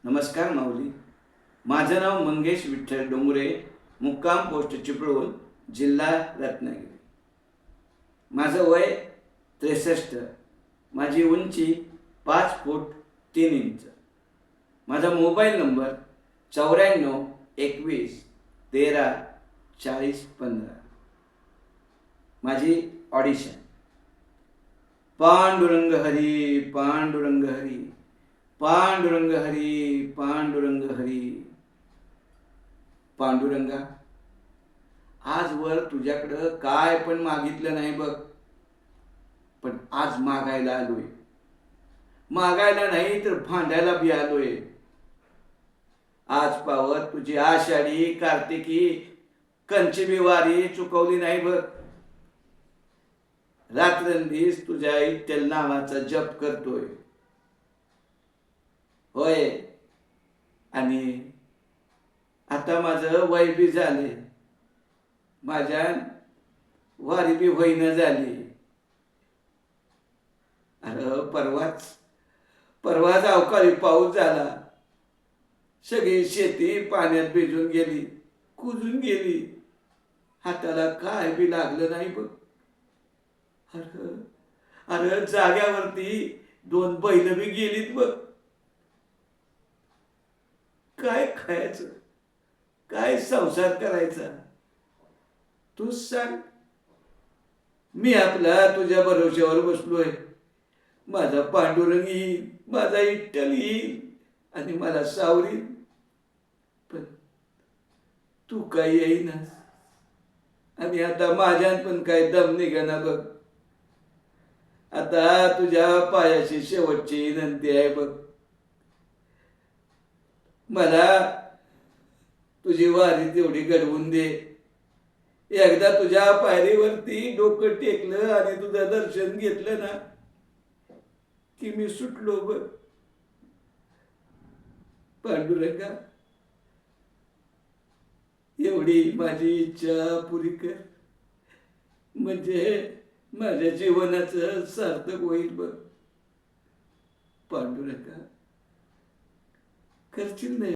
नमस्कार माऊली. माझं नाव मंगेश विठ्ठल डोंगरे, मुक्काम पोस्ट चिपळूण, जिल्हा रत्नागिरी. माझं वय 63. माझी उंची 5 फूट 3 इंच. माझा मोबाईल नंबर 94 21 13 40 15. माझी ऑडिशन. पांडुरंग हरी पांडुरंग हरी पांडुरंग हरी पांडुरंग हरी. पांडुरंगा, आजवर तुझ्याकडं काय पण मागितलं नाही बघ, पण आज मागायला आलोय. मागायला नाही तर भांडायला बी आलोय. आज पावत तुझी आषाढी कार्तिकी कंचबी वारी चुकवली नाही बघ. रात्रंदिवस तुझ्या इत्तेल नावाचा जप करतोय. होय, आणि आता माझं वय बी झाले, माझ्या वारी बी होईना झाली. अरे परवाच अवकाळी पाऊस झाला. सगळी शेती पाण्यात भिजून गेली, कुजून गेली. हाताला काय बी लागलं नाही बघ. अरे अरे जाग्यावरती 2 बैल बी गेलीत बघ. काय खायचं, काय संसार करायचा, तूच सांग. मी आपला तुझ्या भरोश्यावर बसलोय. माझा पांडुरंग येईल, माझा विठ्ठल येईल आणि मला सावरील, पण तू काय येईनास. आणि आता माझ्यात पण काय दम निघाना बघ. आता तुझ्या पायाची शेवटची विनंती आहे बघ. मला तुझी वारी तेवढी घडवून दे. एकदा तुझ्या पायरीवरती डोकं टेकलं आणि तुझं दर्शन घेतलं ना, की मी सुटलो बघ. पांडुरंगा, एवढी माझी इच्छा पुरी कर, म्हणजे माझ्या जीवनाचं सार्थक होईल बघ. पांडुरंगा, करशील नाही?